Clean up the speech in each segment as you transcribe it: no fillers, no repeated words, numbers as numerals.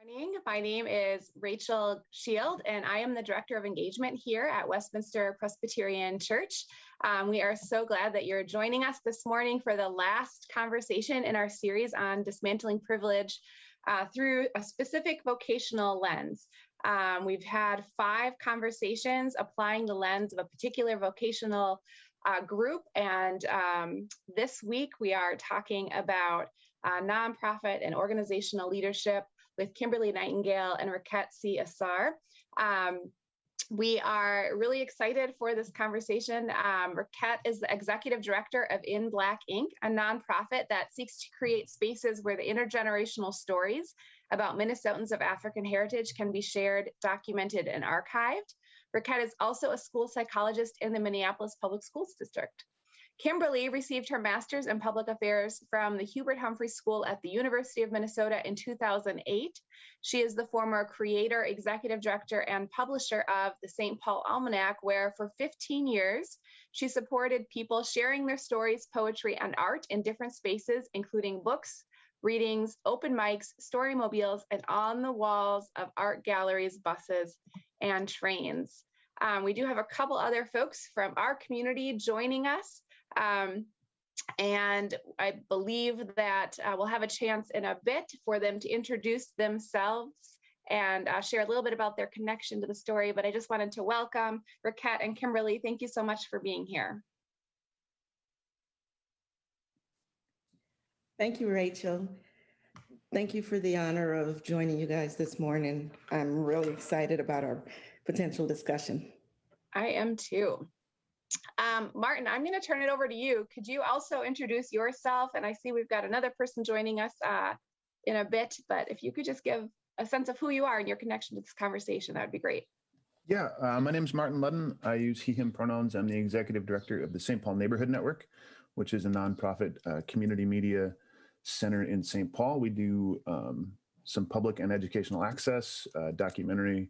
Morning. My name is Rachel Shield, and I am the Director of Engagement here at Westminster Presbyterian Church. We are so glad that you're joining us this morning for the last conversation in our series on dismantling privilege through a specific vocational lens. We've had 5 conversations applying the lens of a particular vocational group, and this week we are talking about nonprofit and organizational leadership with Kimberly Nightingale and Rekhet Si-Asar. We are really excited for this conversation. Rekhet is the executive director of In Black Inc., a nonprofit that seeks to create spaces where the intergenerational stories about Minnesotans of African heritage can be shared, documented, and archived. Rekhet is also a school psychologist in the Minneapolis Public Schools District. Kimberly received her master's in public affairs from the Hubert Humphrey School at the University of Minnesota in 2008. She is the former creator, executive director, and publisher of the St. Paul Almanac, where for 15 years, she supported people sharing their stories, poetry, and art in different spaces, including books, readings, open mics, story mobiles, and on the walls of art galleries, buses, and trains. We do have a couple other folks from our community joining us. And I believe that we'll have a chance in a bit for them to introduce themselves and share a little bit about their connection to the story. But I just wanted to welcome Rekhet and Kimberly. Thank you so much for being here. Thank you, Rachel. Thank you for the honor of joining you guys this morning. I'm really excited about our potential discussion. I am too. Martin, I'm going to turn it over to you. Could you also introduce yourself? And I see we've got another person joining us in a bit, but if you could just give a sense of who you are and your connection to this conversation, that would be great. Yeah, my name is Martin Ludden. I use he, him pronouns. I'm the executive director of the St. Paul Neighborhood Network, which is a nonprofit community media center in St. Paul. We do some public and educational access, documentary,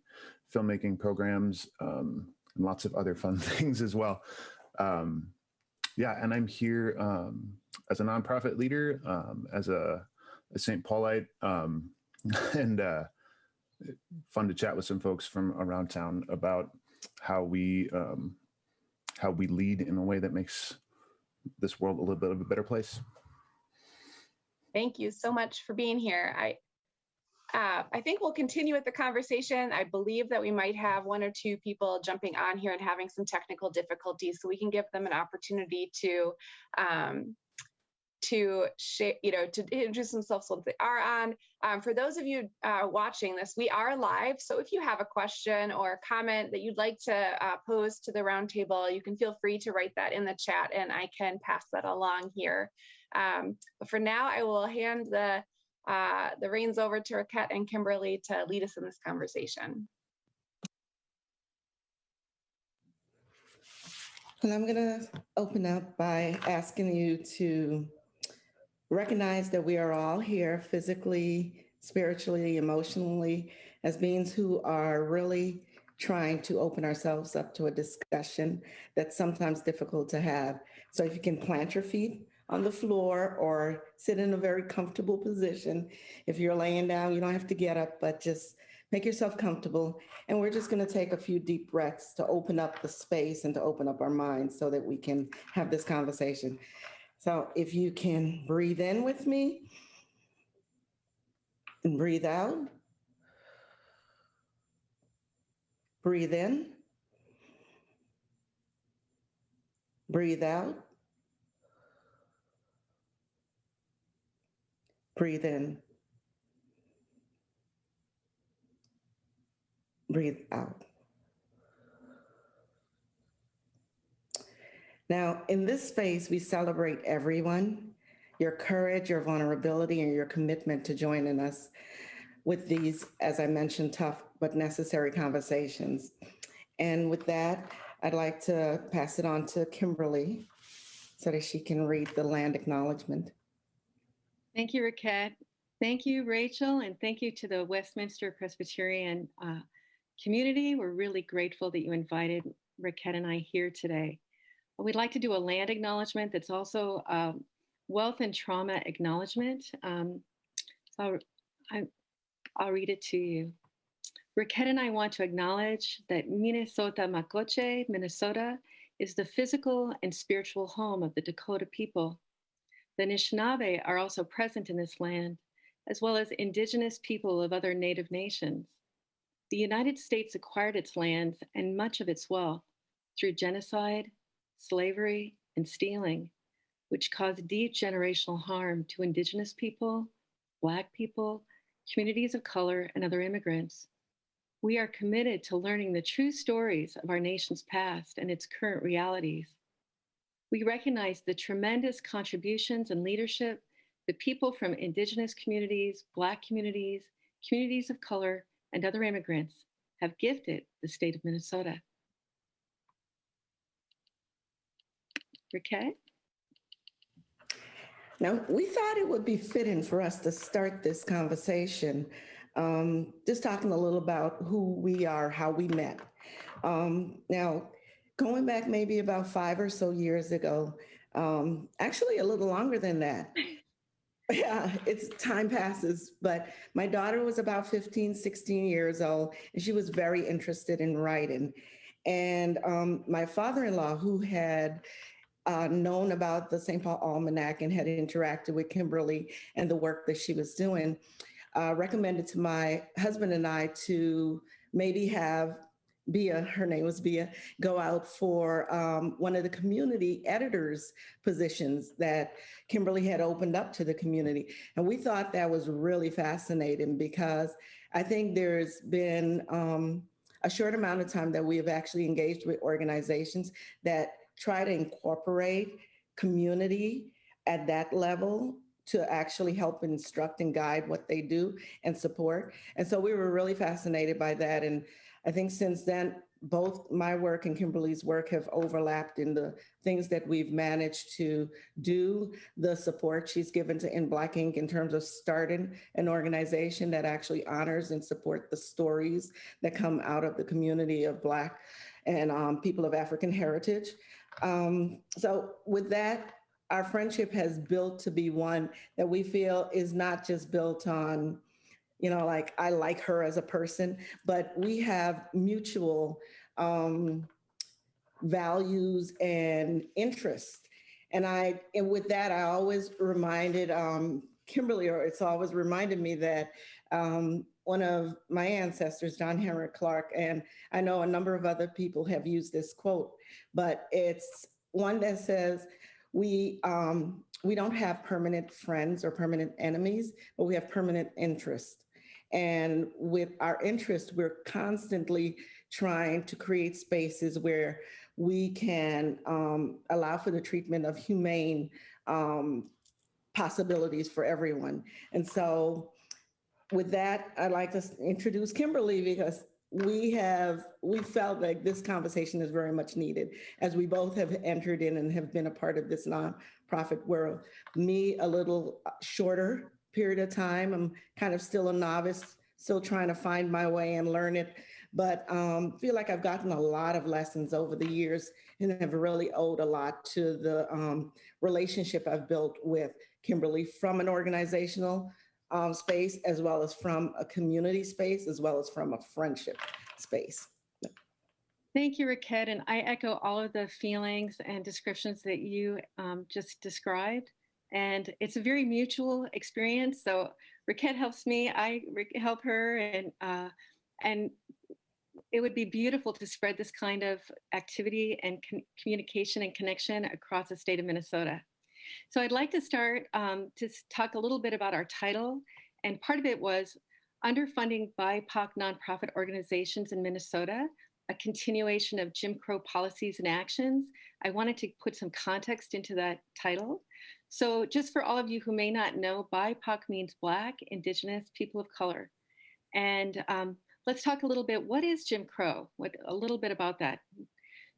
filmmaking programs, and lots of other fun things as well. And I'm here as a nonprofit leader, as a St. Paulite, and fun to chat with some folks from around town about how we lead in a way that makes this world a little bit of a better place. Thank you so much for being here. I think we'll continue with the conversation. I believe that we might have 1 or 2 people jumping on here and having some technical difficulties, so we can give them an opportunity to share, to introduce themselves once they are on. For those of you watching this, we are live, so if you have a question or a comment that you'd like to pose to the roundtable, you can feel free to write that in the chat, and I can pass that along here. But for now, I will hand the reins over to Rekhet and Kimberly to lead us in this conversation. And I'm going to open up by asking you to recognize that we are all here physically, spiritually, emotionally, as beings who are really trying to open ourselves up to a discussion that's sometimes difficult to have. So if you can plant your feet on the floor or sit in a very comfortable position. If you're laying down, you don't have to get up, but just make yourself comfortable. And we're just going to take a few deep breaths to open up the space and to open up our minds so that we can have this conversation. So if you can breathe in with me and breathe out. Breathe in. Breathe out. Breathe in. Breathe out. Now, in this space, we celebrate everyone, your courage, your vulnerability, and your commitment to joining us with these, as I mentioned, tough but necessary conversations. And with that, I'd like to pass it on to Kimberly so that she can read the land acknowledgement. Thank you, Rekhet. Thank you, Rachel, and thank you to the Westminster Presbyterian community. We're really grateful that you invited Rekhet and I here today. We'd like to do a land acknowledgement that's also a wealth and trauma acknowledgement. So I'll read it to you. Rekhet and I want to acknowledge that Minnesota Makoche, Minnesota, is the physical and spiritual home of the Dakota people. The Anishinaabe are also present in this land, as well as indigenous people of other Native nations. The United States acquired its lands and much of its wealth through genocide, slavery, and stealing, which caused deep generational harm to indigenous people, Black people, communities of color, and other immigrants. We are committed to learning the true stories of our nation's past and its current realities. We recognize the tremendous contributions and leadership that people from indigenous communities, Black communities, communities of color, and other immigrants have gifted the state of Minnesota. Rekhet? Now, we thought it would be fitting for us to start this conversation, just talking a little about who we are, how we met. Now, going back maybe about 5 or so years ago, actually a little longer than that. Yeah, time passes, but my daughter was about 15, 16 years old, and she was very interested in writing. And my father-in-law, who had known about the St. Paul Almanac and had interacted with Kimberly and the work that she was doing, recommended to my husband and I to maybe have Bia, her name was Bia, go out for one of the community editors positions that Kimberly had opened up to the community. And we thought that was really fascinating because I think there's been a short amount of time that we have actually engaged with organizations that try to incorporate community at that level to actually help instruct and guide what they do and support. And so we were really fascinated by that. And I think since then, both my work and Kimberly's work have overlapped in the things that we've managed to do, the support she's given to In Black Ink in terms of starting an organization that actually honors and support the stories that come out of the community of Black and people of African heritage. So with that, our friendship has built to be one that we feel is not just built on, like I like her as a person, but we have mutual values and interest. And with that, I always reminded Kimberly, or it's always reminded me that one of my ancestors, John Henry Clark, and I know a number of other people have used this quote, but it's one that says, we don't have permanent friends or permanent enemies, but we have permanent interest. And with our interest, we're constantly trying to create spaces where we can allow for the treatment of humane possibilities for everyone. And so with that, I'd like to introduce Kimberly because we felt like this conversation is very much needed as we both have entered in and have been a part of this nonprofit world. Me, a little shorter period of time. I'm kind of still a novice, still trying to find my way and learn it, but feel like I've gotten a lot of lessons over the years and have really owed a lot to the relationship I've built with Kimberly from an organizational space, as well as from a community space, as well as from a friendship space. Thank you, Rekhet. And I echo all of the feelings and descriptions that you just described. And it's a very mutual experience. So Rekhet helps me, I help her, and it would be beautiful to spread this kind of activity and communication and connection across the state of Minnesota. So I'd like to start to talk a little bit about our title. And part of it was Underfunding BIPOC Nonprofit Organizations in Minnesota, a continuation of Jim Crow policies and actions. I wanted to put some context into that title. So just for all of you who may not know, BIPOC means Black, Indigenous, People of Color. And let's talk a little bit, what is Jim Crow? A little bit about that.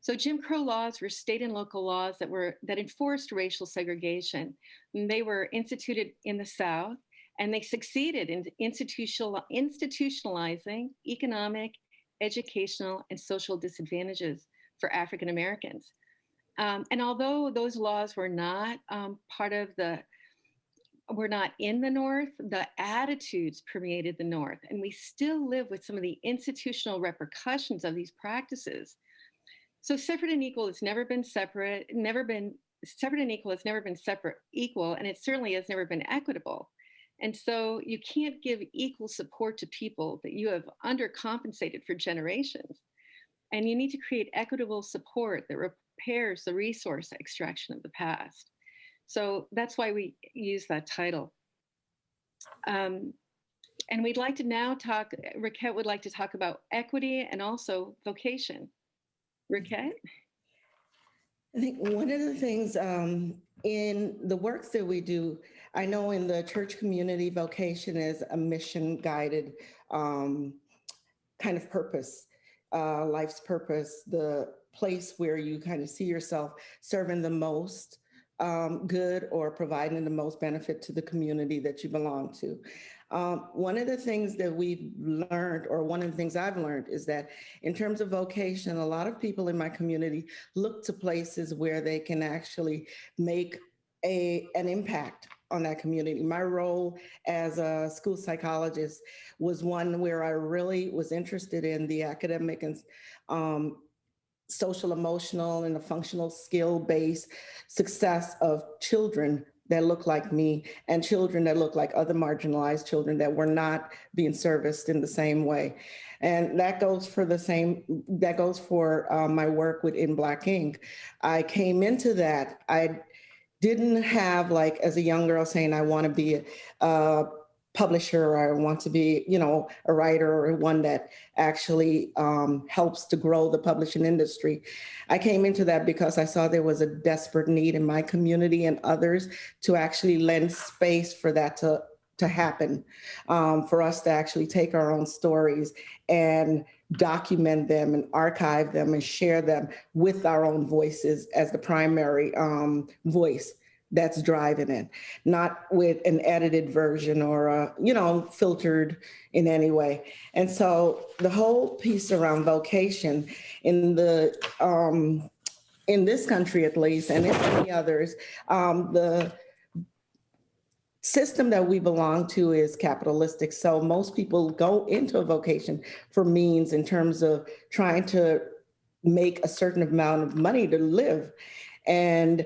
So Jim Crow laws were state and local laws that enforced racial segregation. And they were instituted in the South, and they succeeded in institutionalizing economic, educational, and social disadvantages for African Americans. And although those laws were not part of the we're not in the North, the attitudes permeated the North, and we still live with some of the institutional repercussions of these practices. So separate and equal has never been separate, separate and equal has never been separate, equal, and it certainly has never been equitable. And so you can't give equal support to people that you have undercompensated for generations. And you need to create equitable support that repairs the resource extraction of the past. So that's why we use that title. And we'd like to now talk, Rekhet would like to talk about equity and also vocation. Rekhet? I think one of the things in the works that we do, I know in the church community, vocation is a mission guided kind of purpose, life's purpose, the place where you kind of see yourself serving the most good or providing the most benefit to the community that you belong to. One of the things that we've learned, or one of the things I've learned, is that in terms of vocation, a lot of people in my community look to places where they can actually make an impact on that community. My role as a school psychologist was one where I really was interested in the academic and social, emotional, and the functional skill-based success of children that look like me and children that look like other marginalized children that were not being serviced in the same way. And that goes for my work with In Black Ink. I came into that, I didn't have, like, as a young girl saying, I want to be a publisher, or I want to be, a writer, or one that actually helps to grow the publishing industry. I came into that because I saw there was a desperate need in my community and others to actually lend space for that to happen, for us to actually take our own stories and document them and archive them and share them with our own voices as the primary voice that's driving it, not with an edited version or, filtered in any way. And so the whole piece around vocation in this country, at least, and in many others, the system that we belong to is capitalistic. So most people go into a vocation for means in terms of trying to make a certain amount of money to live. And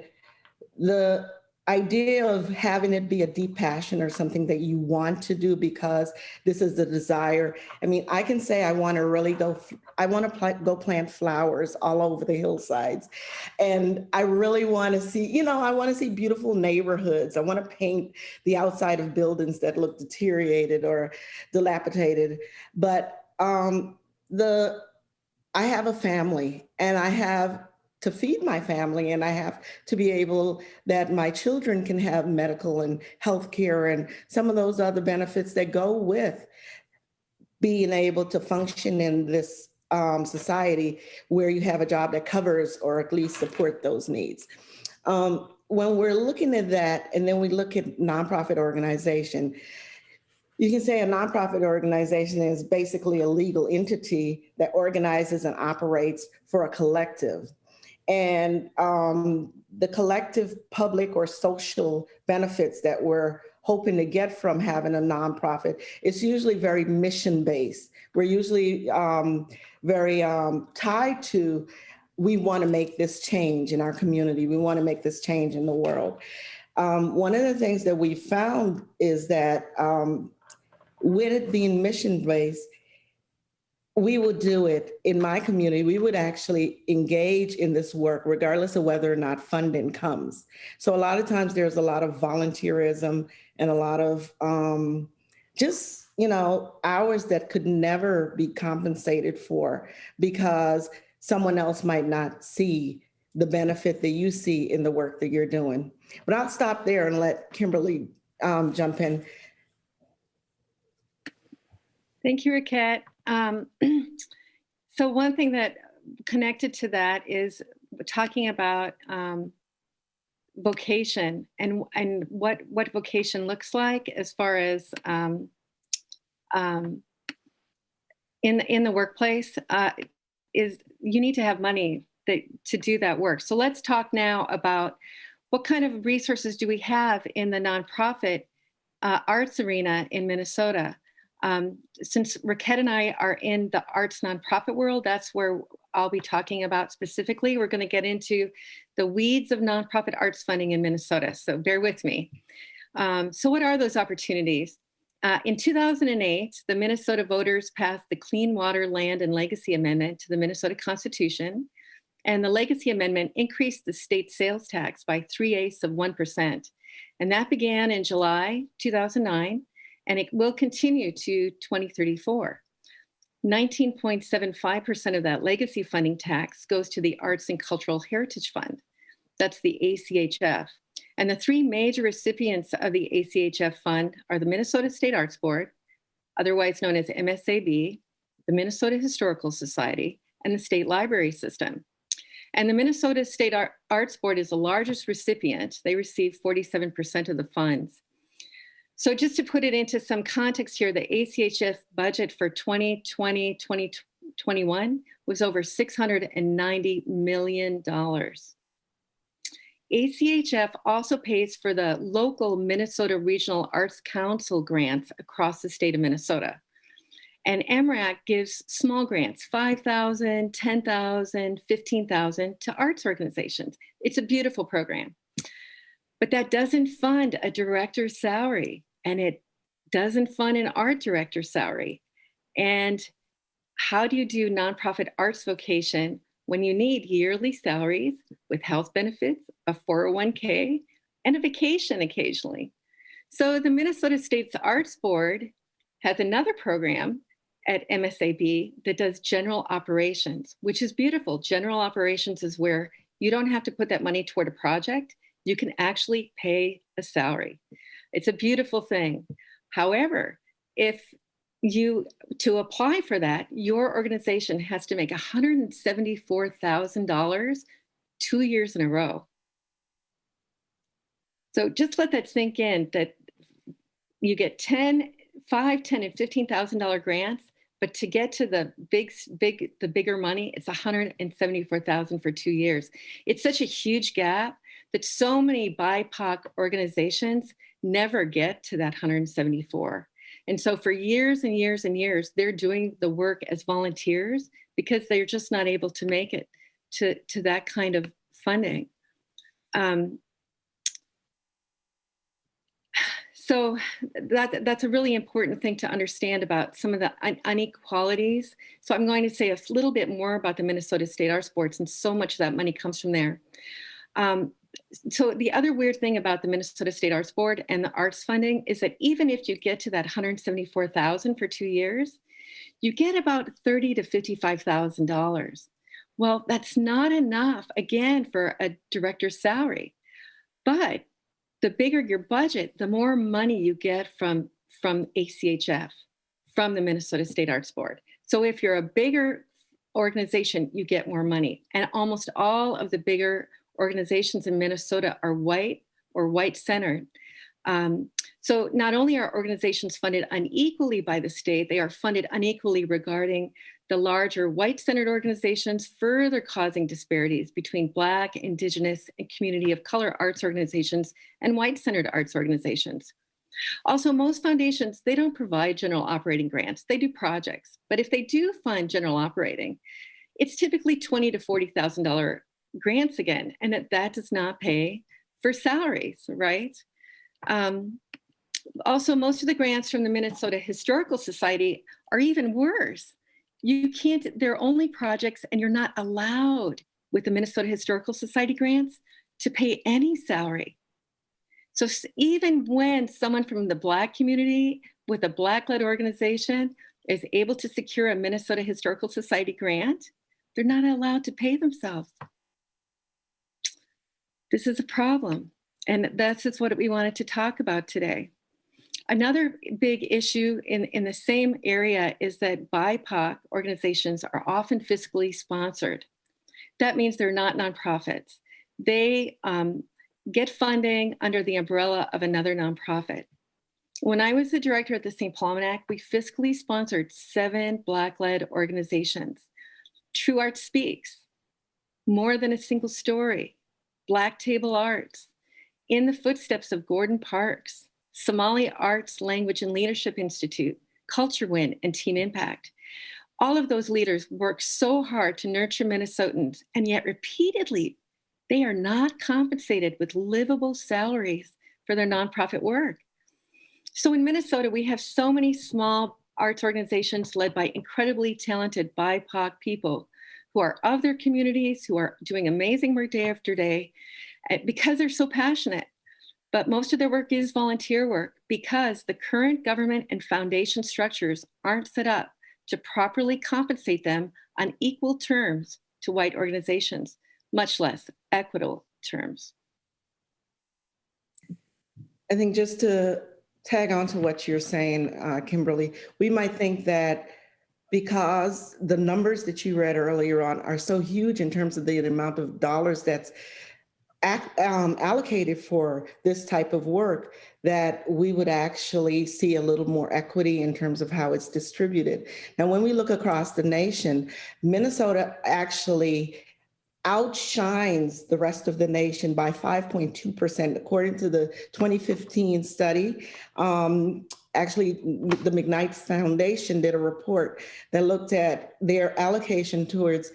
the idea of having it be a deep passion or something that you want to do because this is the desire. I mean, I can say I want to really go plant flowers all over the hillsides. And I really want to see, I want to see beautiful neighborhoods. I want to paint the outside of buildings that look deteriorated or dilapidated. But I have a family, and I have to feed my family, and I have to be able that my children can have medical and healthcare and some of those other benefits that go with being able to function in this society where you have a job that covers or at least support those needs. When we're looking at that, and then we look at nonprofit organization, you can say a nonprofit organization is basically a legal entity that organizes and operates for a collective. And the collective public or social benefits that we're hoping to get from having a nonprofit, it's usually very mission-based. We're usually very tied to, we want to make this change in our community. We want to make this change in the world. One of the things that we found is that with it being mission-based, we would do it in my community. We would actually engage in this work regardless of whether or not funding comes. So a lot of times there's a lot of volunteerism and a lot of hours that could never be compensated for because someone else might not see the benefit that you see in the work that you're doing. But I'll stop there and let Kimberly jump in. Thank you, Rekhet. So one thing that connected to that is talking about vocation and what vocation looks like as far as in the workplace is you need to have money to do that work. So let's talk now about what kind of resources do we have in the nonprofit arts arena in Minnesota. Since Rekhet and I are in the arts nonprofit world, that's where I'll be talking about specifically. We're going to get into the weeds of nonprofit arts funding in Minnesota, so bear with me. So what are those opportunities? In 2008, the Minnesota voters passed the Clean Water, Land, and Legacy Amendment to the Minnesota Constitution, and the Legacy Amendment increased the state sales tax by 3/8%. And that began in July 2009, and it will continue to 2034. 19.75% of that legacy funding tax goes to the Arts and Cultural Heritage Fund. That's the ACHF. And the three major recipients of the ACHF fund are the Minnesota State Arts Board, otherwise known as MSAB, the Minnesota Historical Society, and the State Library System. And the Minnesota State Arts Board is the largest recipient. They receive 47% of the funds. So just to put it into some context here, the ACHF budget for 2020-2021 was over $690 million. ACHF also pays for the local Minnesota Regional Arts Council grants across the state of Minnesota. And MRAC gives small grants, $5,000, $10,000, $15,000 to arts organizations. It's a beautiful program. But that doesn't fund a director's salary, and it doesn't fund an art director's salary. And how do you do nonprofit arts vocation when you need yearly salaries with health benefits, a 401k, and a vacation occasionally? So the Minnesota State's Arts Board has another program at MSAB that does general operations, which is beautiful. General operations is where you don't have to put that money toward a project. You can actually pay a salary. It's a beautiful thing. However, to apply for that, your organization has to make $174,000 2 years in a row. So just let that sink in, that you get $5,000, $10,000, and $15,000 grants, but to get to the bigger money, it's $174,000 for 2 years. It's such a huge gap that so many BIPOC organizations never get to that 174. And so for years and years and years, they're doing the work as volunteers because they're just not able to make it to that kind of funding. So that's a really important thing to understand about some of the inequalities. So I'm going to say a little bit more about the Minnesota State Arts Board, since so much of that money comes from there. So the other weird thing about the Minnesota State Arts Board and the arts funding is that even if you get to that $174,000 for 2 years, you get about $30,000 to $55,000. Well, that's not enough, again, for a director's salary. But the bigger your budget, the more money you get from ACHF, from the Minnesota State Arts Board. So if you're a bigger organization, you get more money. And almost all of the bigger organizations in Minnesota are white or white-centered. So not only are organizations funded unequally by the state, they are funded unequally regarding the larger white-centered organizations, further causing disparities between Black, Indigenous, and community of color arts organizations and white-centered arts organizations. Also, most foundations, they don't provide general operating grants. They do projects. But if they do fund general operating, it's typically $20,000 to $40,000 grants again, and that does not pay for salaries, right? Also, most of the grants from the Minnesota Historical Society are even worse. They're only projects, and you're not allowed with the Minnesota Historical Society grants to pay any salary. So even when someone from the Black community with a Black-led organization is able to secure a Minnesota Historical Society grant, they're not allowed to pay themselves. This is a problem, and that's just what we wanted to talk about today. Another big issue in the same area is that BIPOC organizations are often fiscally sponsored. That means they're not nonprofits. They get funding under the umbrella of another nonprofit. When I was the director at the St. Paul Almanac, we fiscally sponsored 7 Black-led organizations. True Art Speaks, More Than a Single Story, Black Table Arts, In the Footsteps of Gordon Parks, Somali Arts, Language, and Leadership Institute, Culture Win, and Team Impact. All of those leaders work so hard to nurture Minnesotans, and yet repeatedly, they are not compensated with livable salaries for their nonprofit work. So in Minnesota, we have so many small arts organizations led by incredibly talented BIPOC people who are of their communities, who are doing amazing work day after day because they're so passionate. But most of their work is volunteer work because the current government and foundation structures aren't set up to properly compensate them on equal terms to white organizations, much less equitable terms. I think just to tag on to what you're saying, Kimberly, we might think that because the numbers that you read earlier on are so huge in terms of the amount of dollars that's allocated for this type of work, that we would actually see a little more equity in terms of how it's distributed. Now, when we look across the nation, Minnesota actually outshines the rest of the nation by 5.2%, according to the 2015 study. Actually, the McKnight Foundation did a report that looked at their allocation towards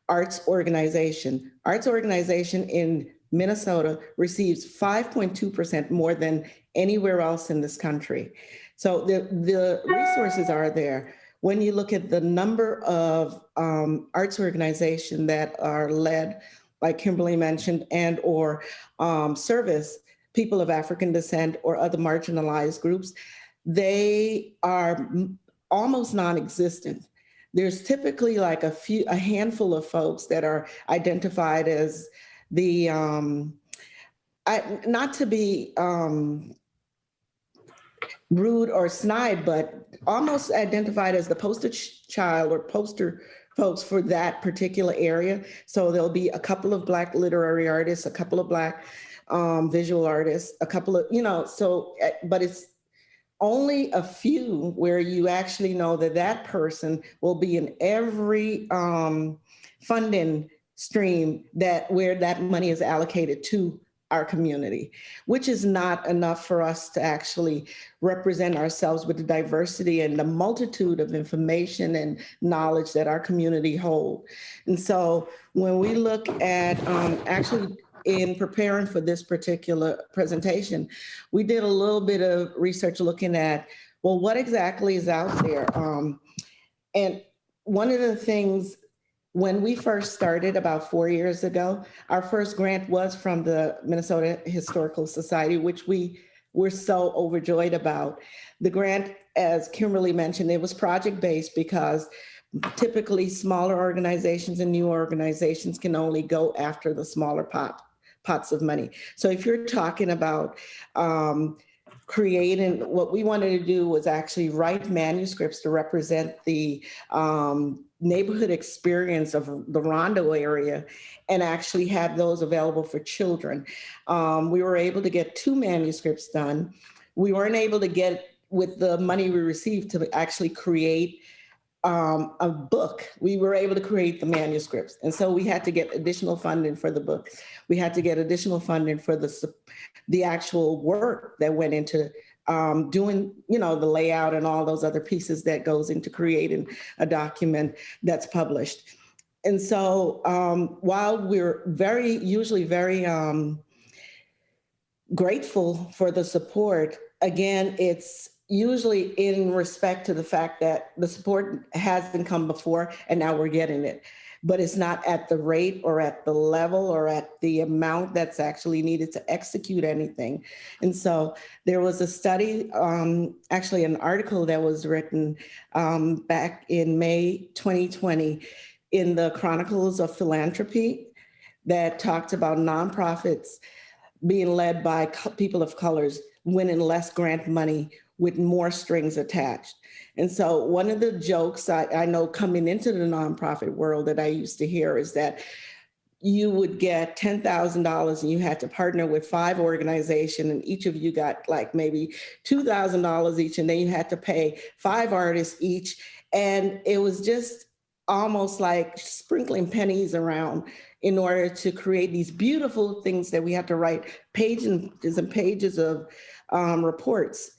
arts organization. Arts organization in Minnesota receives 5.2% more than anywhere else in this country. So the resources are there. When you look at the number of arts organizations that are led, like Kimberly mentioned, and or service people of African descent or other marginalized groups, they are almost non-existent. There's typically like a handful of folks that are identified as the, not to be rude or snide, but almost identified as the poster child or poster folks for that particular area. So there'll be a couple of Black literary artists, a couple of Black visual artists, a couple of, so, but it's only a few where you actually know that that person will be in every funding stream where that money is allocated to our community, which is not enough for us to actually represent ourselves with the diversity and the multitude of information and knowledge that our community hold. And so when we look at actually in preparing for this particular presentation, we did a little bit of research looking at, well, what exactly is out there? And one of the things, when we first started about 4 years ago, our first grant was from the Minnesota Historical Society, which we were so overjoyed about. The grant, as Kimberly mentioned, it was project-based because typically smaller organizations and new organizations can only go after the smaller pots of money. So if you're talking about creating, what we wanted to do was actually write manuscripts to represent the neighborhood experience of the Rondo area and actually have those available for children. We were able to get 2 manuscripts done. We weren't able to get, with the money we received, to actually create a book. We were able to create the manuscripts. And so we had to get additional funding for the book. We had to get additional funding for the actual work that went into doing, the layout and all those other pieces that goes into creating a document that's published. And so while we're usually very grateful for the support, again, it's usually in respect to the fact that the support hasn't come before and now we're getting it, but it's not at the rate or at the level or at the amount that's actually needed to execute anything. And so there was a study, actually an article that was written back in May 2020 in the Chronicles of Philanthropy that talked about nonprofits being led by people of colors winning less grant money with more strings attached. And so one of the jokes I know coming into the nonprofit world that I used to hear is that you would get $10,000 and you had to partner with 5 organizations and each of you got like maybe $2,000 each, and then you had to pay 5 artists each. And it was just almost like sprinkling pennies around in order to create these beautiful things that we have to write pages and pages of reports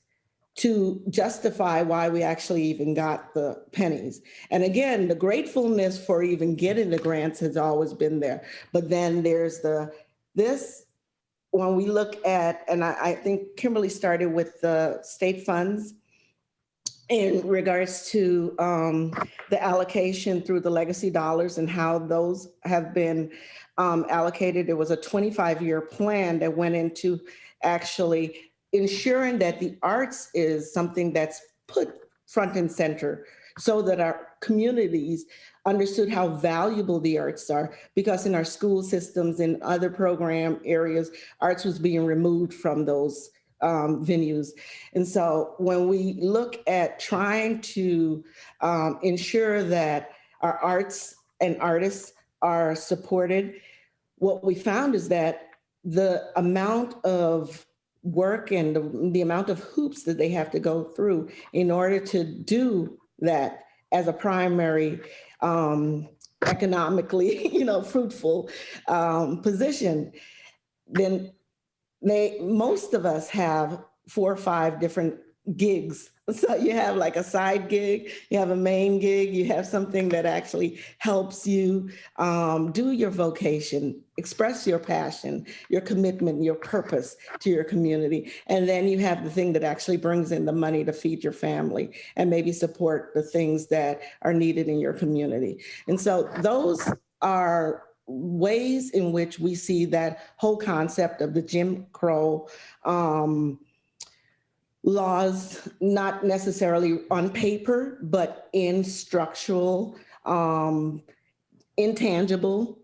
to justify why we actually even got the pennies. And again, the gratefulness for even getting the grants has always been there. But then there's this, when we look at, and I think Kimberly started with the state funds in regards to the allocation through the legacy dollars and how those have been allocated. There was a 25-year plan that went into actually ensuring that the arts is something that's put front and center so that our communities understood how valuable the arts are, because in our school systems and other program areas, arts was being removed from those venues. And so when we look at trying to ensure that our arts and artists are supported, what we found is that the amount of work and the amount of hoops that they have to go through in order to do that as a primary economically, fruitful position, then most of us have 4 or 5 different gigs. So you have like a side gig, you have a main gig, you have something that actually helps you do your vocation, express your passion, your commitment, your purpose to your community. And then you have the thing that actually brings in the money to feed your family and maybe support the things that are needed in your community. And so those are ways in which we see that whole concept of the Jim Crow laws, not necessarily on paper, but in structural, intangible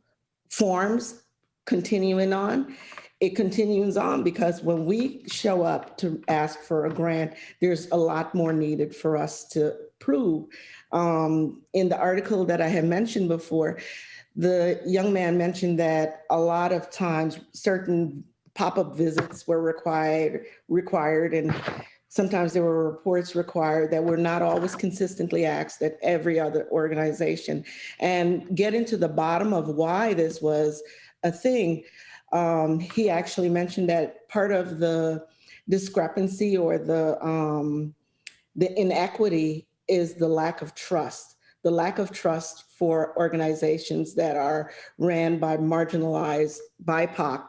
forms continuing on. It continues on because when we show up to ask for a grant, there's a lot more needed for us to prove. In the article that I had mentioned before, the young man mentioned that a lot of times certain pop-up visits were required, and sometimes there were reports required that were not always consistently asked at every other organization. And getting to the bottom of why this was a thing, he actually mentioned that part of the discrepancy or the inequity is the lack of trust. The lack of trust for organizations that are ran by marginalized BIPOC,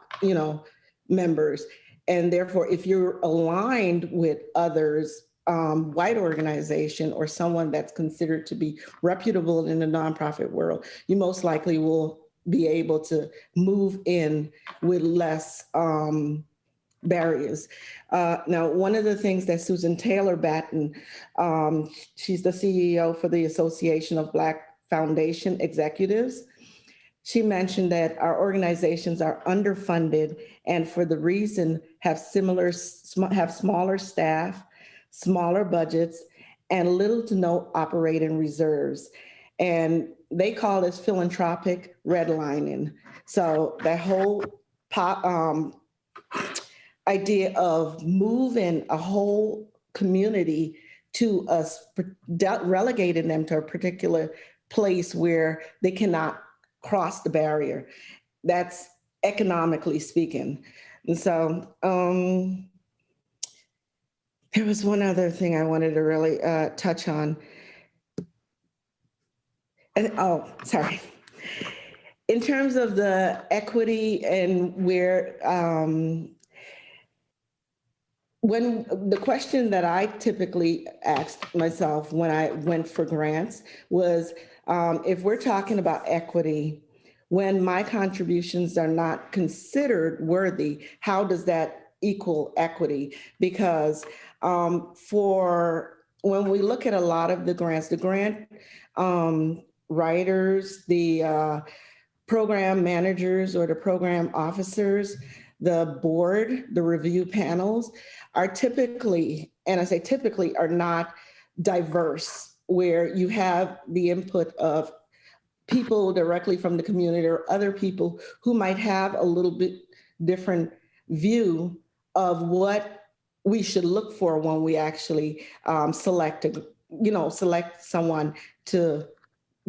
members. And therefore, if you're aligned with others, white organization or someone that's considered to be reputable in the nonprofit world, you most likely will be able to move in with less barriers. Now, one of the things that Susan Taylor Batten, she's the CEO for the Association of Black Foundation Executives. She mentioned that our organizations are underfunded and for the reason have smaller staff, smaller budgets, and little to no operating reserves. And they call this philanthropic redlining. So that whole idea of moving a whole community to us, relegating them to a particular place where they cannot cross the barrier. That's economically speaking. And so there was one other thing I wanted to really touch on. And sorry. In terms of the equity and where, when the question that I typically asked myself when I went for grants was, if we're talking about equity, when my contributions are not considered worthy, how does that equal equity? Because for when we look at a lot of the grant writers, the program managers or the program officers, the board, the review panels are typically, and I say typically, are not diverse, where you have the input of people directly from the community or other people who might have a little bit different view of what we should look for when we actually select someone to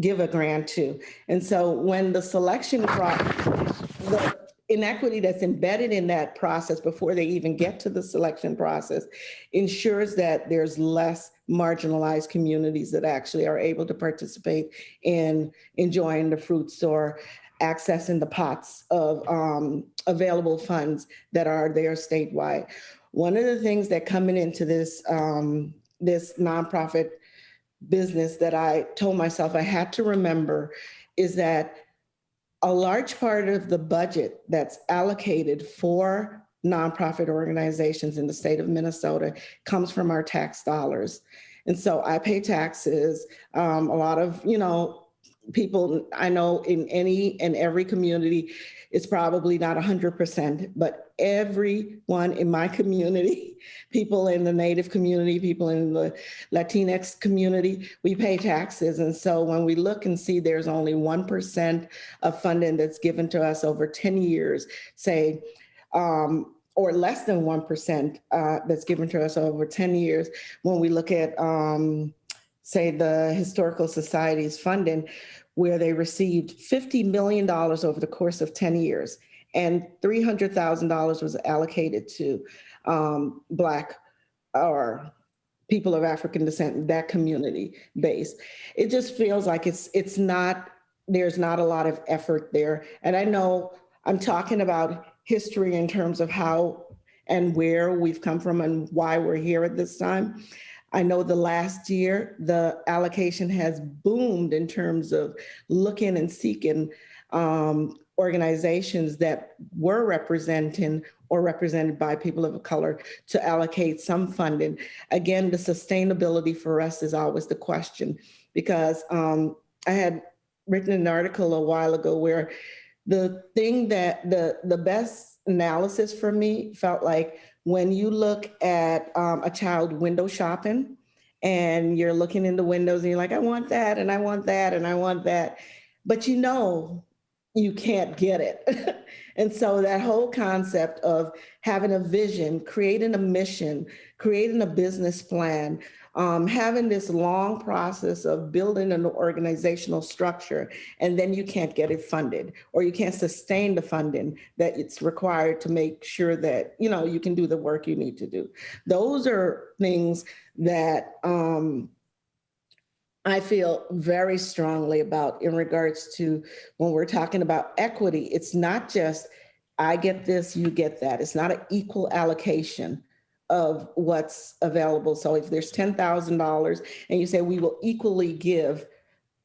give a grant to. And so when the selection process, inequity that's embedded in that process before they even get to the selection process ensures that there's less marginalized communities that actually are able to participate in enjoying the fruits or accessing the pots of available funds that are there statewide. One of the things that coming into this, this nonprofit business that I told myself I had to remember is that a large part of the budget that's allocated for nonprofit organizations in the state of Minnesota comes from our tax dollars. And so I pay taxes. A lot of, people I know in any and every community, it's probably not 100%, but everyone in my community, people in the Native community, people in the Latinx community, we pay taxes. And so when we look and see there's only 1% of funding that's given to us over 10 years, say, or less than 1% that's given to us over 10 years, when we look at, say, the Historical Society's funding, where they received $50 million over the course of 10 years, and $300,000 was allocated to Black or people of African descent, that community base. It just feels like it's not, there's not a lot of effort there. And I know I'm talking about history in terms of how and where we've come from and why we're here at this time. I know the last year, the allocation has boomed in terms of looking and seeking organizations that were representing or represented by people of color to allocate some funding. Again, the sustainability for us is always the question, because I had written an article a while ago where the thing that the best analysis for me felt like when you look at a child window shopping and you're looking in the windows and you're like, I want that, and I want that, and I want that, but you can't get it. And so that whole concept of having a vision, creating a mission, creating a business plan, having this long process of building an organizational structure, and then you can't get it funded, or you can't sustain the funding that it's required to make sure that, you can do the work you need to do. Those are things that I feel very strongly about in regards to when we're talking about equity. It's not just, I get this, you get that. It's not an equal allocation of what's available. So if there's $10,000 and you say we will equally give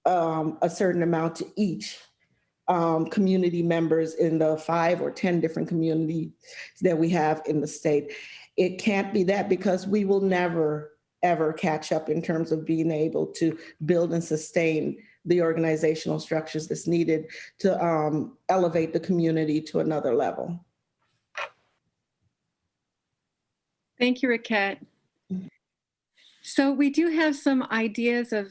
a certain amount to each community members in the 5 or 10 different communities that we have in the state, it can't be that, because we will never ever catch up in terms of being able to build and sustain the organizational structures that's needed to elevate the community to another level. Thank you, Rekhet. So we do have some ideas of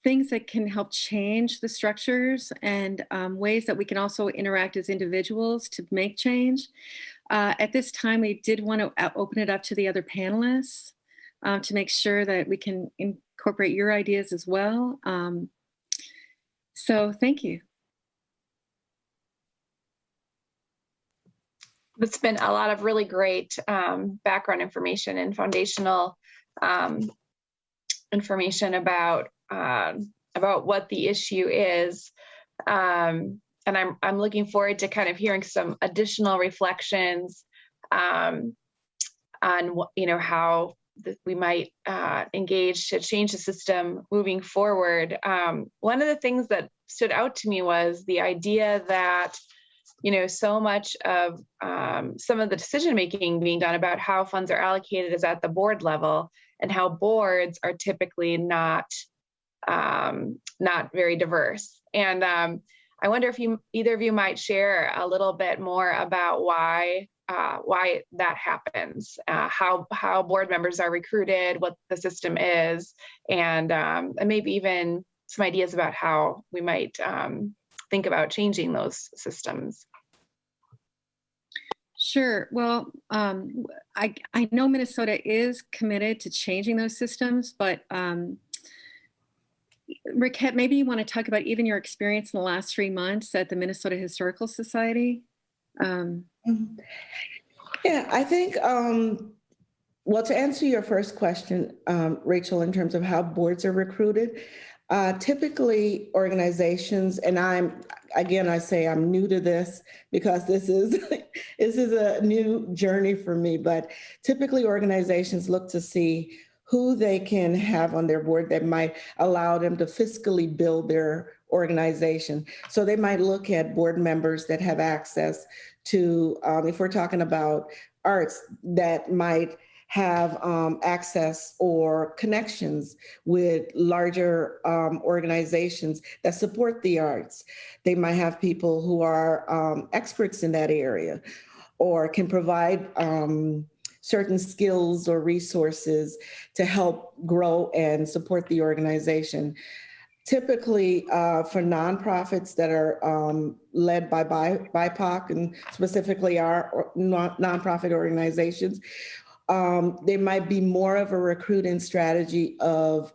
things that can help change the structures, and ways that we can also interact as individuals to make change. At this time, we did want to open it up to the other panelists to make sure that we can incorporate your ideas as well. So thank you. It's been a lot of really great background information and foundational information about what the issue is, and I'm looking forward to kind of hearing some additional reflections on how we might engage to change the system moving forward. One of the things that stood out to me was the idea that so much of some of the decision-making being done about how funds are allocated is at the board level, and how boards are typically not very diverse. And I wonder if either of you might share a little bit more about why that happens, how board members are recruited, what the system is, and maybe even some ideas about how we might think about changing those systems. Sure. Well, I know Minnesota is committed to changing those systems, but Rekhet, maybe you want to talk about even your experience in the last 3 months at the Minnesota Historical Society? Yeah, I think, well, to answer your first question, Rachel, in terms of how boards are recruited, typically organizations, and I say I'm new to this because this is this is a new journey for me, but typically organizations look to see who they can have on their board that might allow them to fiscally build their organization. So they might look at board members that have access to, if we're talking about arts, that might have access or connections with larger organizations that support the arts. They might have people who are experts in that area or can provide certain skills or resources to help grow and support the organization. Typically, for nonprofits that are led by BIPOC and specifically our nonprofit organizations, there might be more of a recruiting strategy of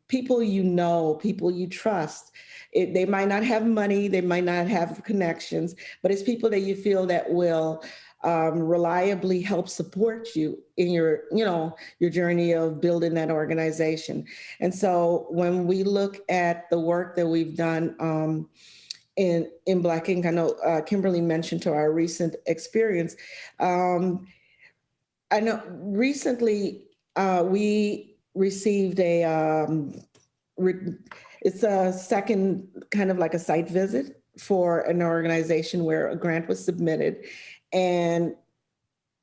people you know, people you trust. They might not have money, they might not have connections, but it's people that you feel that will reliably help support you in your, your journey of building that organization. And so when we look at the work that we've done in Black Ink, I know Kimberly mentioned to our recent experience. I know recently we received it's a second kind of like a site visit for an organization where a grant was submitted. And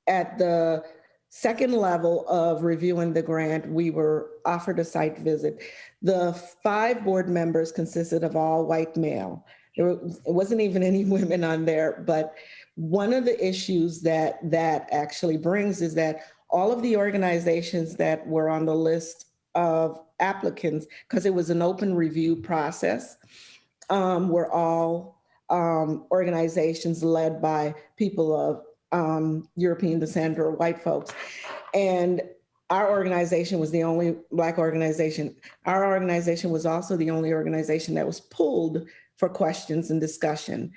at the second level of reviewing the grant, we were offered a site visit. The 5 board members consisted of all white male. It wasn't even any women on there, but one of the issues that actually brings is that all of the organizations that were on the list of applicants, because it was an open review process, were all organizations led by people of European descent or white folks. And our organization was the only Black organization. Our organization was also the only organization that was pulled for questions and discussion.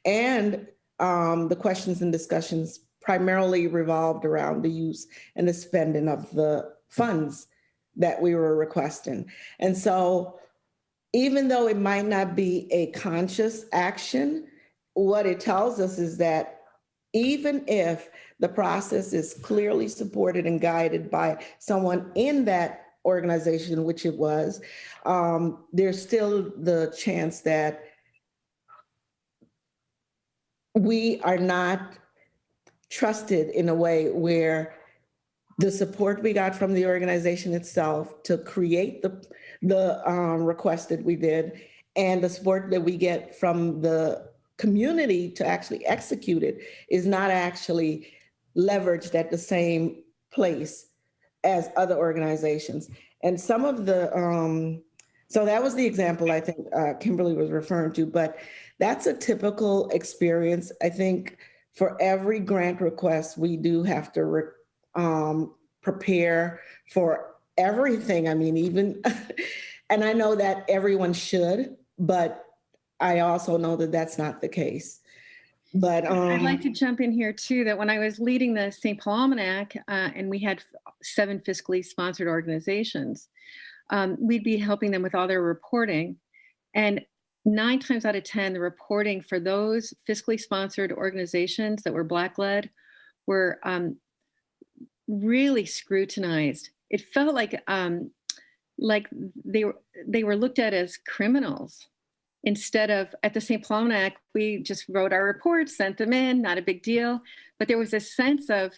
And the questions and discussions primarily revolved around the use and the spending of the funds that we were requesting. And so even though it might not be a conscious action, what it tells us is that even if the process is clearly supported and guided by someone in that organization, which it was, there's still the chance that we are not trusted in a way where the support we got from the organization itself to create the request that we did, and the support that we get from the community to actually execute it is not actually leveraged at the same place as other organizations. And some of the, so that was the example I think Kimberly was referring to, but that's a typical experience. I think for every grant request, we do have to prepare for everything. I mean, even, and I know that everyone should, but I also know that that's not the case. But I'd like to jump in here too, that when I was leading the St. Paul Almanac and we had 7 fiscally sponsored organizations, we'd be helping them with all their reporting. And 9 times out of 10, the reporting for those fiscally sponsored organizations that were Black-led were really scrutinized. It felt like they were looked at as criminals. Instead of, at the St. Paul Almanac, we just wrote our reports, sent them in, not a big deal. But there was a sense of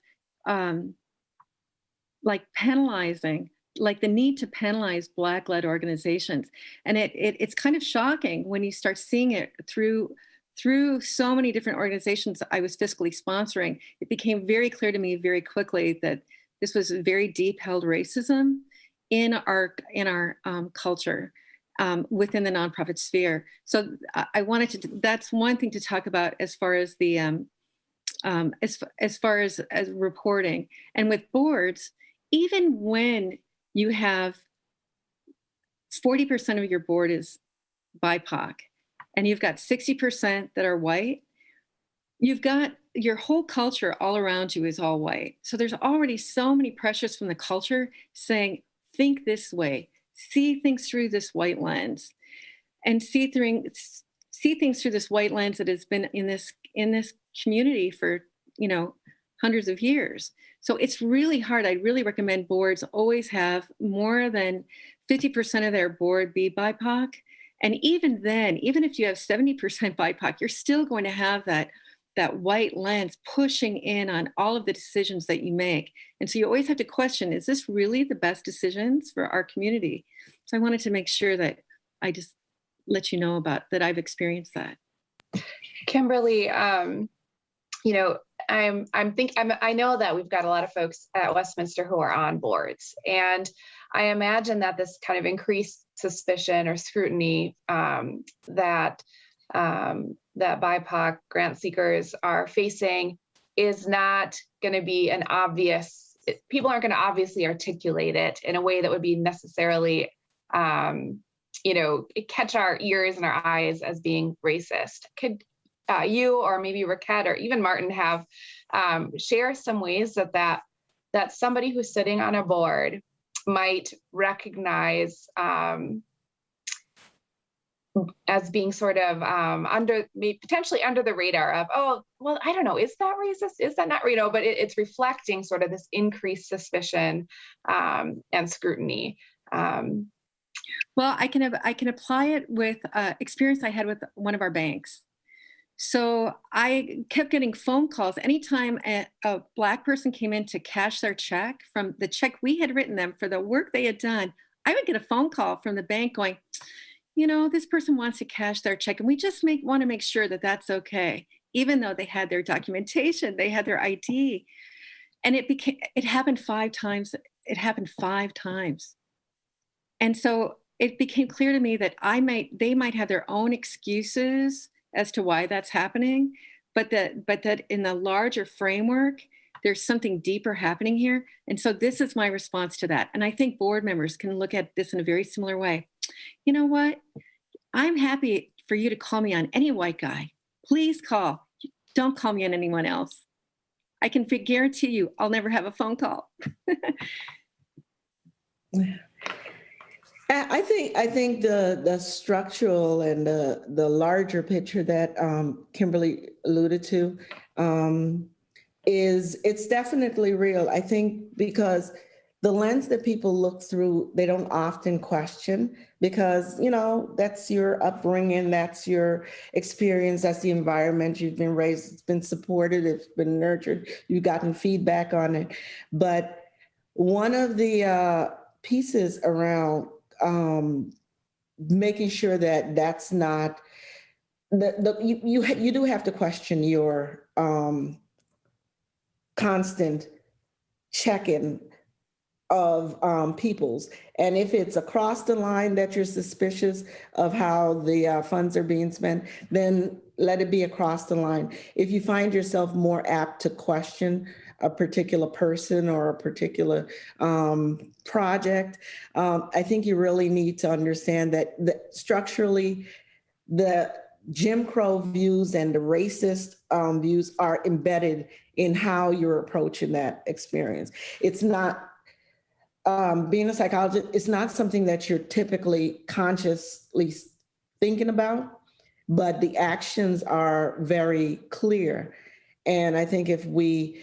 like penalizing, like the need to penalize Black-led organizations. And it's kind of shocking when you start seeing it through so many different organizations I was fiscally sponsoring. It became very clear to me very quickly that this was very deep-held racism in our culture. Within the nonprofit sphere. So I wanted to, that's one thing to talk about as far as the, as far as reporting. And with boards, even when you have 40% of your board is BIPOC and you've got 60% that are white, you've got your whole culture all around you is all white. So there's already so many pressures from the culture saying, think this way, see things through this white lens, and see things through this white lens that has been in this community for, hundreds of years. So it's really hard. I really recommend boards always have more than 50% of their board be BIPOC. And even then, even if you have 70% BIPOC, you're still going to have that white lens pushing in on all of the decisions that you make. And so you always have to question, is this really the best decisions for our community? So I wanted to make sure that I just let you know about that. I've experienced that. Kimberly, I know that we've got a lot of folks at Westminster who are on boards, and I imagine that this kind of increased suspicion or scrutiny that BIPOC grant seekers are facing is not going to be people aren't going to obviously articulate it in a way that would be necessarily, catch our ears and our eyes as being racist. Could you or maybe Rekhet or even Martin have share some ways that somebody who's sitting on a board might recognize as being sort of potentially under the radar of, oh, well, I don't know, is that racist? Is that not, but it's reflecting sort of this increased suspicion and scrutiny. Well, I can apply it with experience I had with one of our banks. So I kept getting phone calls anytime a Black person came in to cash their check from the check we had written them for the work they had done. I would get a phone call from the bank going, this person wants to cash their check, and we just want to make sure that that's okay, even though they had their documentation, they had their ID. And it happened 5 times. It happened 5 times. And so it became clear to me that they might have their own excuses as to why that's happening, but that in the larger framework, there's something deeper happening here. And so this is my response to that. And I think board members can look at this in a very similar way. You know what? I'm happy for you to call me on any white guy. Please call. Don't call me on anyone else. I can guarantee you I'll never have a phone call. I think the structural and the larger picture that Kimberly alluded to it's definitely real. I think because the lens that people look through, they don't often question because, that's your upbringing, that's your experience, that's the environment you've been raised, it's been supported, it's been nurtured, you've gotten feedback on it. But one of the pieces around making sure that that's not, you do have to question your constant check-in of people's. And if it's across the line that you're suspicious of how the funds are being spent, then let it be across the line. If you find yourself more apt to question a particular person or a particular project, I think you really need to understand that structurally, the Jim Crow views and the racist views are embedded in how you're approaching that experience. It's not, being a psychologist, it's not something that you're typically consciously thinking about, but the actions are very clear. And I think if we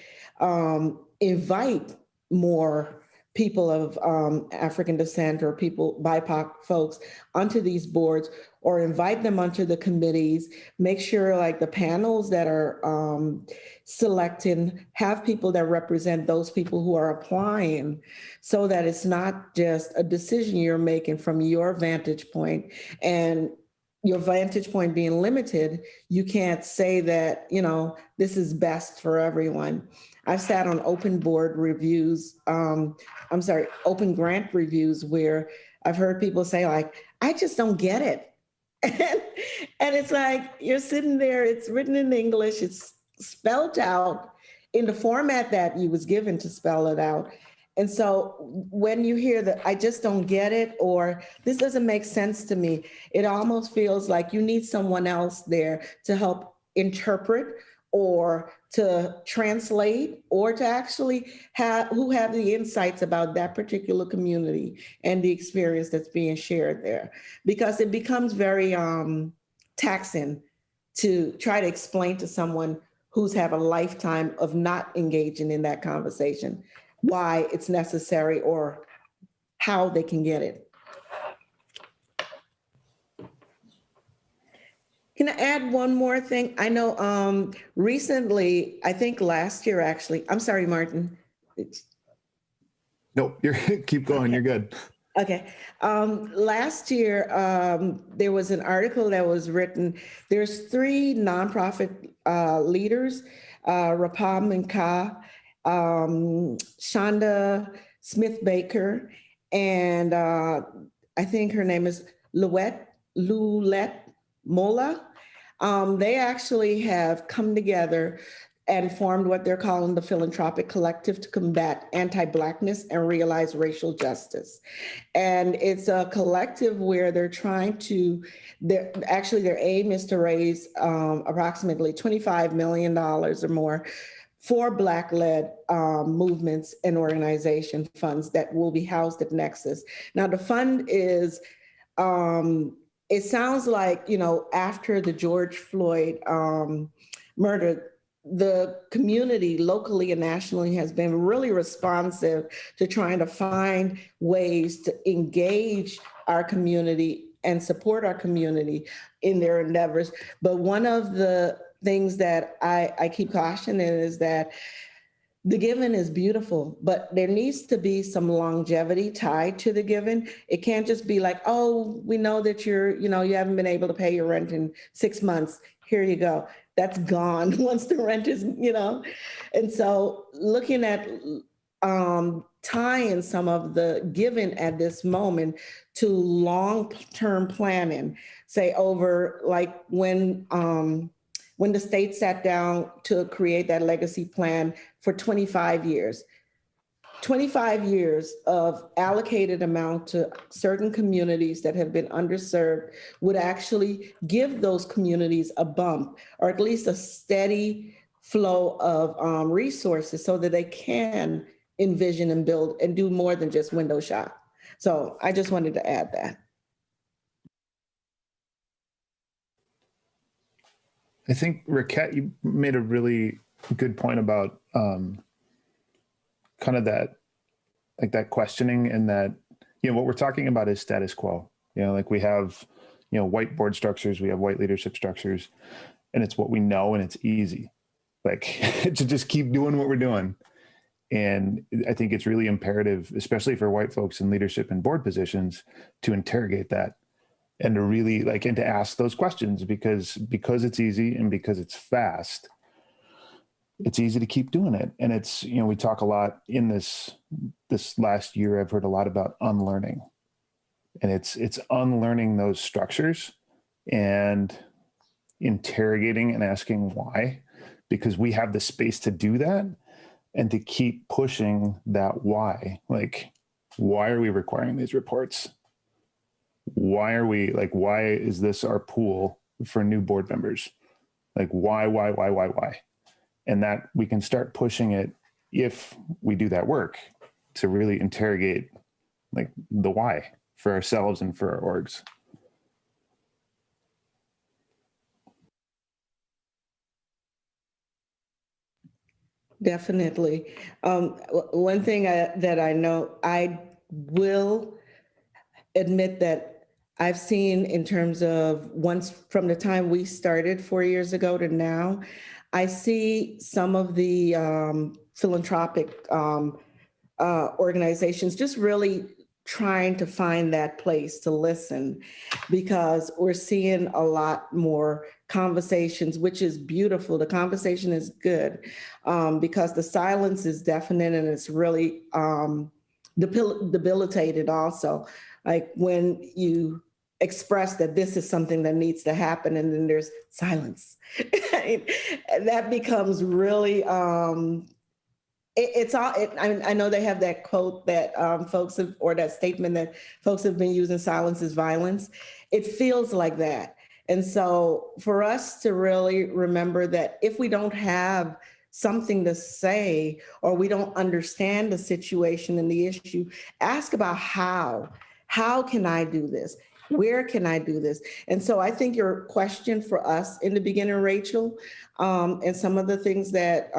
invite more people of African descent or BIPOC folks onto these boards, or invite them onto the committees, make sure like the panels that are selecting have people that represent those people who are applying, so that it's not just a decision you're making from your vantage point, and your vantage point being limited, you can't say that, this is best for everyone. I've sat on open board reviews, open grant reviews where I've heard people say like, I just don't get it. And it's like, you're sitting there, it's written in English, it's spelled out in the format that you was given to spell it out. And so when you hear that, I just don't get it, or this doesn't make sense to me, it almost feels like you need someone else there to help interpret or to translate or to actually have the insights about that particular community and the experience that's being shared there, because it becomes very taxing to try to explain to someone who's have a lifetime of not engaging in that conversation why it's necessary or how they can get it. Can I add one more thing? I know recently, I think last year actually, I'm sorry, Martin. Nope, you're keep going, you're good. Okay. Last year, there was an article that was written. There's 3 nonprofit leaders, Rapam Ka, Shonda Smith Baker, and I think her name is Lulette Mola. They actually have come together and formed what they're calling the Philanthropic Collective to combat anti-Blackness and realize racial justice. And it's a collective where they're trying to, their aim is to raise approximately $25 million or more for Black-led movements and organization funds that will be housed at Nexus. Now, the fund is, it sounds like, after the George Floyd murder, the community locally and nationally has been really responsive to trying to find ways to engage our community and support our community in their endeavors. But one of the things that I keep cautioning is that the giving is beautiful, but there needs to be some longevity tied to the giving. It can't just be like, oh, we know that you haven't been able to pay your rent in 6 months. Here you go. That's gone once the rent is, And so looking at tying some of the giving at this moment to long-term planning, say over like when the state sat down to create that legacy plan for 25 years. 25 years of allocated amount to certain communities that have been underserved would actually give those communities a bump, or at least a steady flow of resources so that they can envision and build and do more than just window shop. So I just wanted to add that. I think, Rekhet, you made a really good point about kind of that, like that questioning, and that, what we're talking about is status quo. Like we have, white board structures, we have white leadership structures, and it's what we know, and it's easy, like to just keep doing what we're doing. And I think it's really imperative, especially for white folks in leadership and board positions, to interrogate that and to really and to ask those questions, because it's easy and because it's fast, it's easy to keep doing it. And it's, we talk a lot in this last year, I've heard a lot about unlearning, and it's unlearning those structures and interrogating and asking why, because we have the space to do that and to keep pushing that why. Like, why are we requiring these reports? Why is this our pool for new board members? Like, why? And that we can start pushing it if we do that work to really interrogate the why for ourselves and for our orgs. Definitely. One thing that I know, I will admit that I've seen in terms of once from the time we started 4 years ago to now, I see some of the philanthropic organizations just really trying to find that place to listen, because we're seeing a lot more conversations, which is beautiful. The conversation is good because the silence is deafening, and it's really debilitated also. Like when you express that this is something that needs to happen, and then there's silence. That becomes really, I know they have that quote that folks or that statement that folks have been using, silence is violence. It feels like that. And so for us to really remember that if we don't have something to say or we don't understand the situation and the issue, ask about how can I do this? Where can I do this? And so I think your question for us in the beginning, Rachel, and some of the things that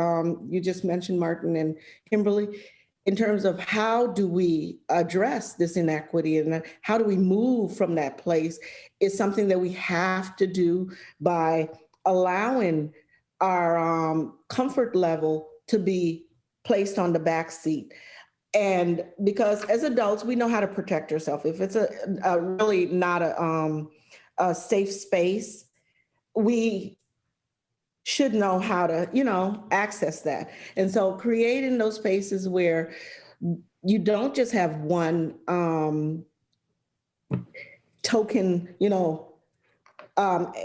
you just mentioned, Martin and Kimberly, in terms of how do we address this inequity and how do we move from that place, is something that we have to do by allowing our comfort level to be placed on the back seat. And because as adults, we know how to protect ourselves. If it's a really not a safe space, we should know how to, access that. And so creating those spaces where you don't just have one token,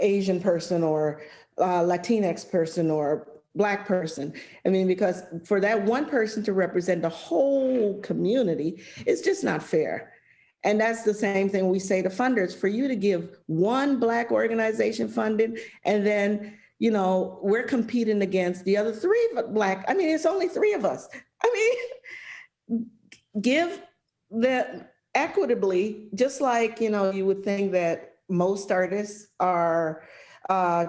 Asian person or Latinx person or Black person. I mean, because for that one person to represent the whole community, it's just not fair. And that's the same thing we say to funders. For you to give one Black organization funding and then, we're competing against the other three Black, it's only three of us. Give that equitably, just like, you would think that most artists are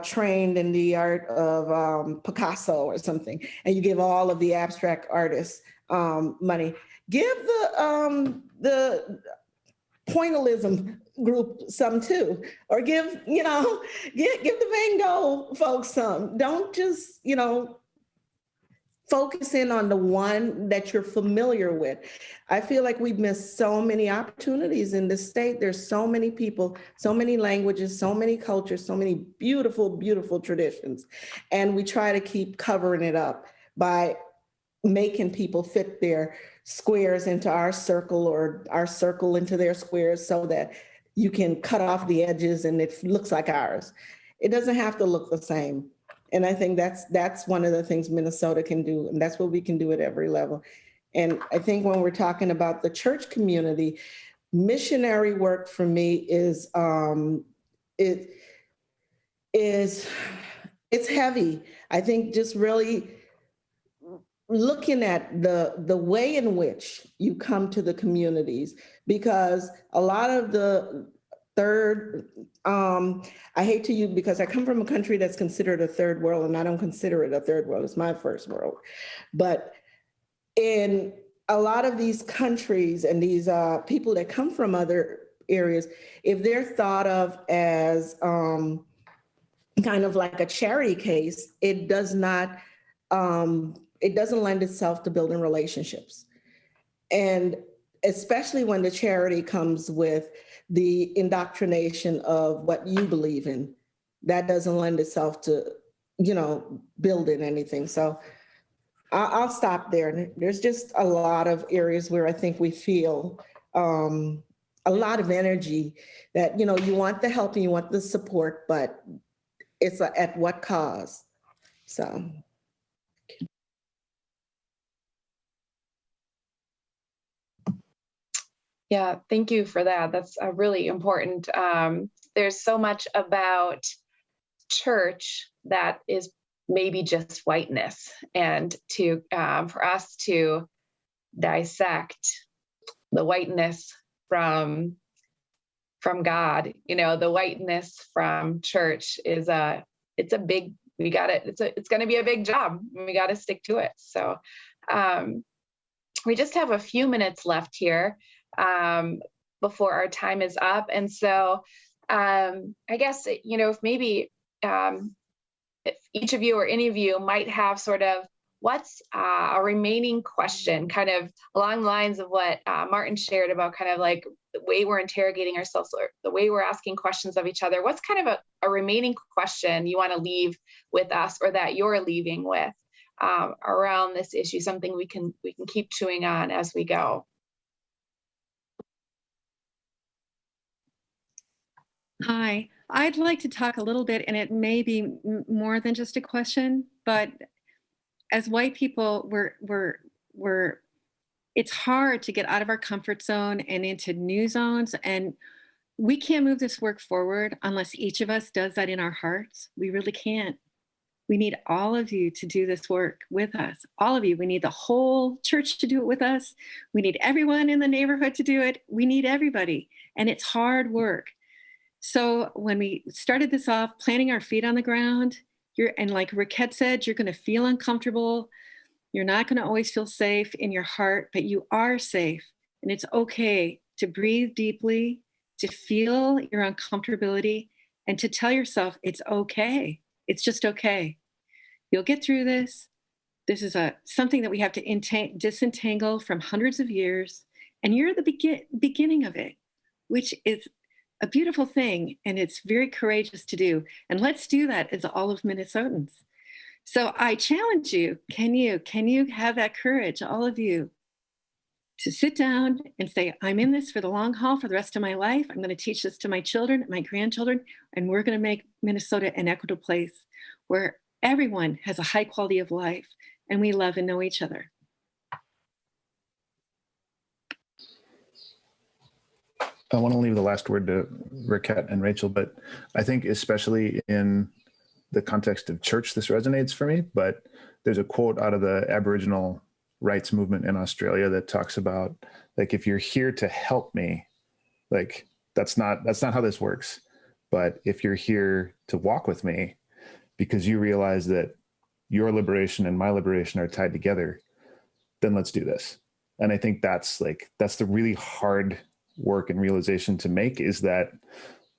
trained in the art of Picasso or something, and you give all of the abstract artists money. Give the pointillism group some too, or give the Van Gogh folks some. Don't just focus in on the one that you're familiar with. I feel like we've missed so many opportunities in this state. There's so many people, so many languages, so many cultures, so many beautiful, beautiful traditions. And we try to keep covering it up by making people fit their squares into our circle or our circle into their squares so that you can cut off the edges and it looks like ours. It doesn't have to look the same. And I think that's one of the things Minnesota can do, and that's what we can do at every level. And I think when we're talking about the church community, missionary work for me it's heavy. I think just really looking at the way in which you come to the communities, because a lot of the third, I hate to use, because I come from a country that's considered a third world, and I don't consider it a third world, it's my first world. But in a lot of these countries and these people that come from other areas, if they're thought of as kind of like a charity case, it doesn't lend itself to building relationships. And especially when the charity comes with the indoctrination of what you believe in, that doesn't lend itself to, building anything. So I'll stop there. There's just a lot of areas where I think we feel a lot of energy that, you want the help and you want the support, but it's at what cost? So. Yeah, thank you for that. That's really important. There's so much about church that is maybe just whiteness, and for us to dissect the whiteness from God, the whiteness from church it's a big. It's going to be a big job. We got to stick to it. So we just have a few minutes left here before our time is up. And so I guess, if maybe if each of you or any of you might have sort of what's a remaining question, kind of along the lines of what Martin shared about kind of like the way we're interrogating ourselves or the way we're asking questions of each other. What's kind of a remaining question you want to leave with us, or that you're leaving with around this issue, something we can keep chewing on as we go? Hi, I'd like to talk a little bit, and it may be more than just a question, but as white people, it's hard to get out of our comfort zone and into new zones. And we can't move this work forward unless each of us does that in our hearts. We really can't. We need all of you to do this work with us. All of you. We need the whole church to do it with us. We need everyone in the neighborhood to do it. We need everybody. And it's hard work. So when we started this off, planting our feet on the ground, and like Rekhet said, you're going to feel uncomfortable. You're not going to always feel safe in your heart, but you are safe. And it's okay to breathe deeply, to feel your uncomfortability, and to tell yourself it's okay. It's just okay. You'll get through this. This is something that we have to disentangle from hundreds of years. And you're the beginning of it, which is a beautiful thing. And it's very courageous to do. And let's do that as all of Minnesotans. So I challenge you, can you have that courage, all of you, to sit down and say, I'm in this for the long haul for the rest of my life. I'm going to teach this to my children, my grandchildren, and we're going to make Minnesota an equitable place where everyone has a high quality of life and we love and know each other. I want to leave the last word to Rekhet and Rachel, but I think especially in the context of church, this resonates for me. But there's a quote out of the Aboriginal rights movement in Australia that talks about, like, if you're here to help me, like, that's not how this works. But if you're here to walk with me because you realize that your liberation and my liberation are tied together, then let's do this. And I think that's the really hard work and realization to make, is that,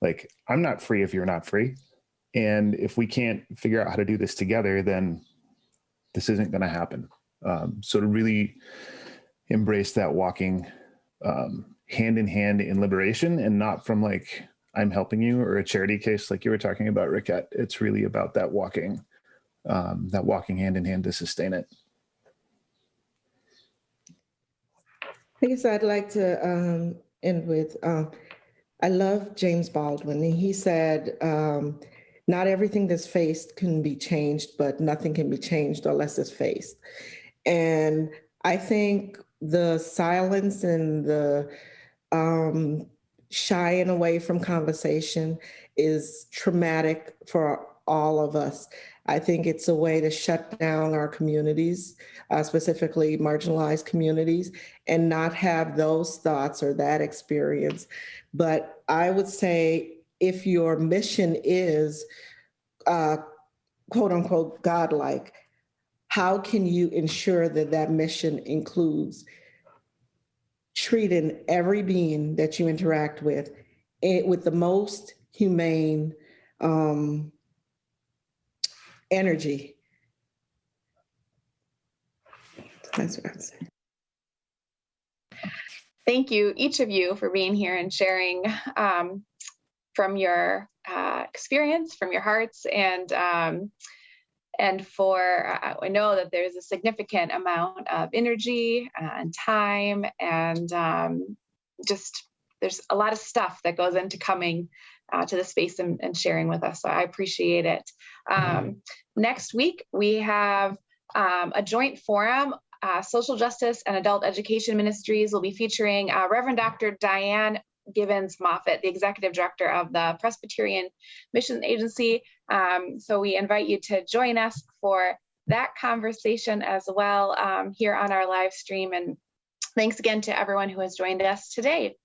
like, I'm not free if you're not free. And if we can't figure out how to do this together, then this isn't going to happen. So to really embrace that walking hand in hand in liberation, and not from like, I'm helping you, or a charity case like you were talking about, Rekhet. It's really about that walking hand in hand to sustain it. I guess I'd like to end with, I love James Baldwin. He said, not everything that's faced can be changed, but nothing can be changed unless it's faced. And I think the silence and the shying away from conversation is traumatic for all of us. I think it's a way to shut down our communities, specifically marginalized communities, and not have those thoughts or that experience. But I would say, if your mission is quote unquote godlike, how can you ensure that that mission includes treating every being that you interact with the most humane energy? That's what I'd say. Thank you, each of you, for being here and sharing from your experience, from your hearts, and for, I know that there's a significant amount of energy and time, and just there's a lot of stuff that goes into coming to the space and sharing with us. So I appreciate it. Next week, we have a joint forum. Social Justice and Adult Education Ministries will be featuring Reverend Dr. Diane Gibbons Moffat, the Executive Director of the Presbyterian Mission Agency. So we invite you to join us for that conversation as well here on our live stream. And thanks again to everyone who has joined us today.